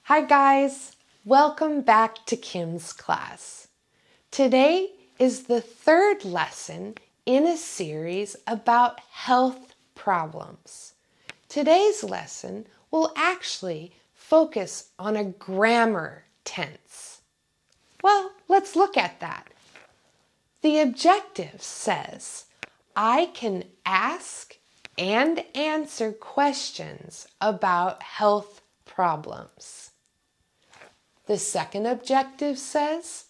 Hi guys, welcome back to Kim's class. Today is the third lesson in a series about health problems. Today's lesson will actually focus on a grammar tense. Well, let's look at that. The objective says, I can ask and answer questions about health problems. The second objective says,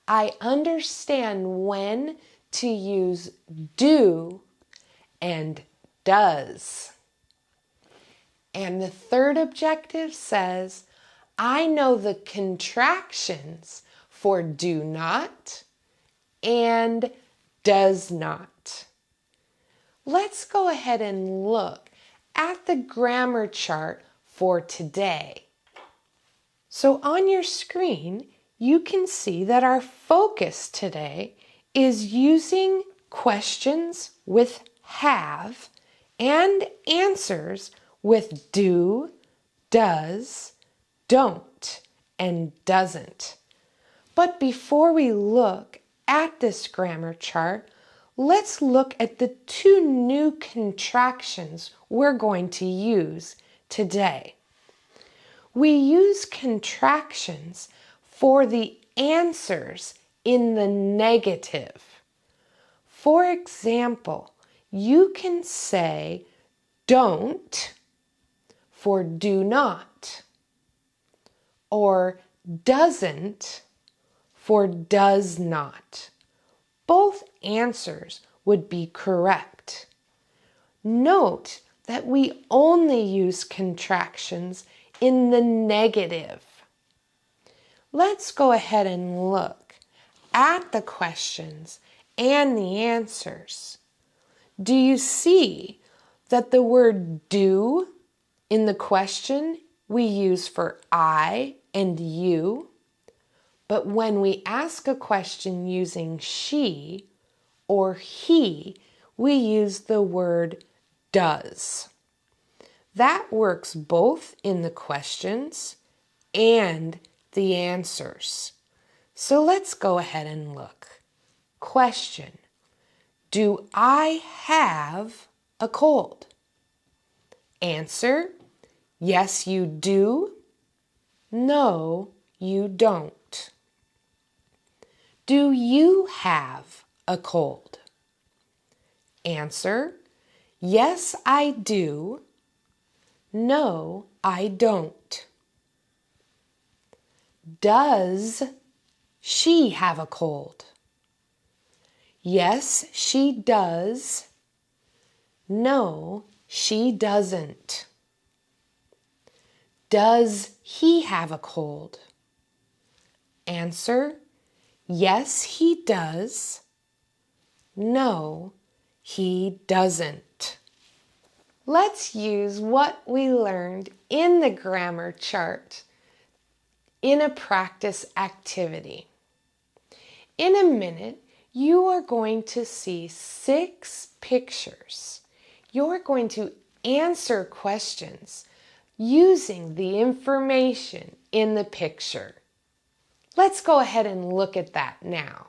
I understand when to use do and does. And the third objective says, I know the contractions for do not and does not. Let's go ahead and look at the grammar chart for today. So on your screen, you can see that our focus today is using questions with have and answers with do, does, don't, and doesn't. But before we look at this grammar chart, let's look at the two new contractions we're going to use today. We use contractions for the answers in the negative. For example, you can say don't for do not, or doesn't for does not. Both answers would be correct. Note that we only use contractions in the negative. Let's go ahead and look at the questions and the answers. Do you see that the word do in the question we use for I and you? But when we ask a question using she or he, we use the word does. That works both in the questions and the answers. So let's go ahead and look. Question: do I have a cold? Answer: yes, you do. No, you don't. Do you have a cold? Answer: yes, I do. No, I don't. Does she have a cold? Yes, she does. No, she doesn't. Does he have a cold? Answer: yes, he does. No, he doesn't. Let's use what we learned in the grammar chart in a practice activity. In a minute, you are going to see 6 pictures. You're going to answer questions using the information in the picture. Let's go ahead and look at that now.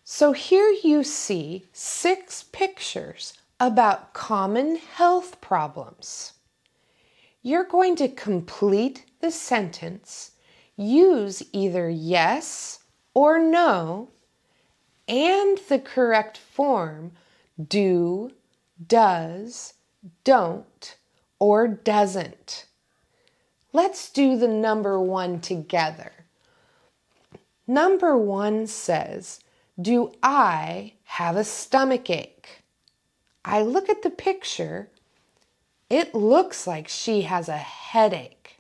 So here you see 6 pictures about common health problems. You're going to complete the sentence, use either yes or no, and the correct form do, does, don't, or doesn't. Let's do the number 1 together. Number 1 says, do I have a stomach ache? I look at the picture. It looks like she has a headache.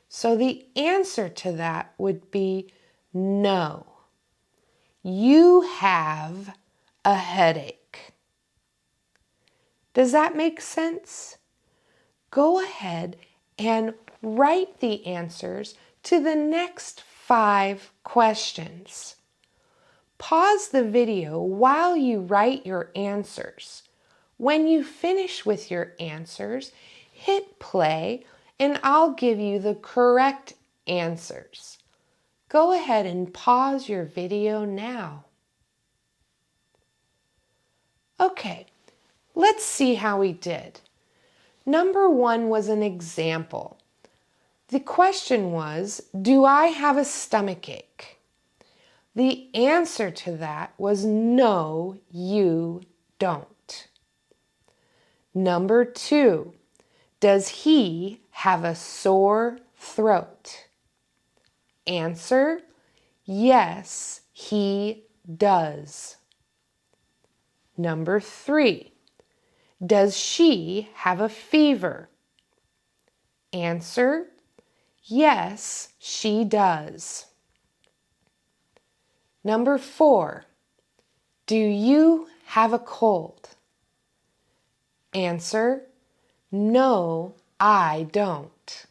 So the answer to that would be no. You have a headache. Does that make sense? Go ahead and write the answers to the next 5 questions. Pause the video while you write your answers. When you finish with your answers, hit play and I'll give you the correct answers. Go ahead and pause your video now. Okay, let's see how we did. Number 1 was an example. The question was, do I have a stomach ache? The answer to that was no, you don't. Number 2, does he have a sore throat? Answer, yes, he does. Number 3, does she have a fever? Answer, yes, she does. Number 4, do you have a cold? Answer, no, I don't.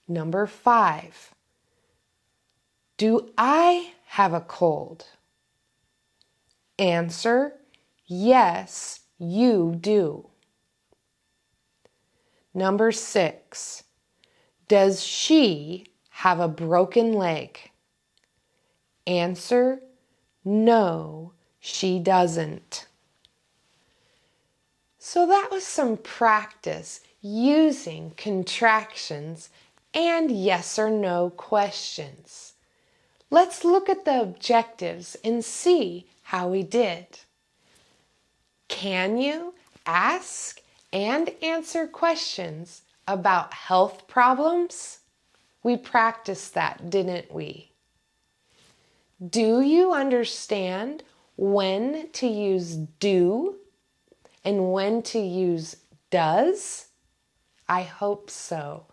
Number 5, do I have a cold? Answer, yes, you do. Number 6, does she have a broken leg? Answer, no, she doesn't. So that was some practice using contractions and yes or no questions. Let's look at the objectives and see how we did. Can you ask and answer questions about health problems? We practiced that, didn't we? Do you understand when to use do and when to use does? I hope so.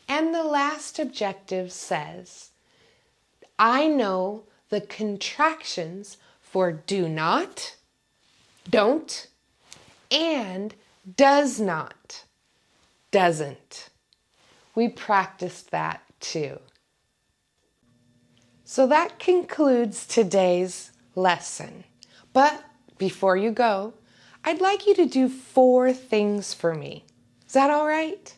And the last objective says, I know the contractions for do not, don't, and does not, doesn't. We practiced that too. So that concludes today's lesson. But before you go, I'd like you to do 4 things for me. Is that all right?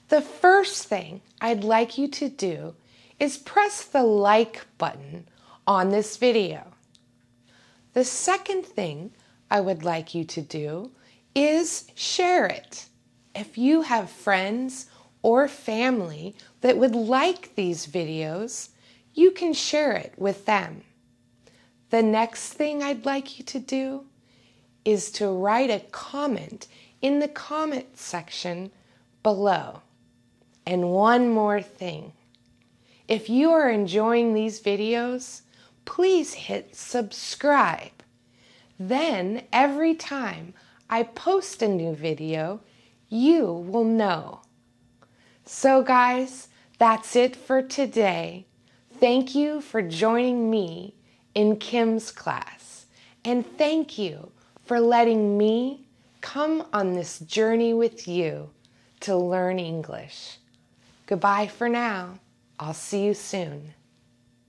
The first thing I'd like you to do is press the like button on this video. The second thing I would like you to do is share it. If you have friends or family that would like these videos, you can share it with them. The next thing I'd like you to do is to write a comment in the comment section below. And one more thing. If you are enjoying these videos, please hit subscribe. Then every time I post a new video, you will know. So guys, that's it for today. Thank you for joining me in Kim's class. And thank you for letting me come on this journey with you to learn English. Goodbye for now. I'll see you soon.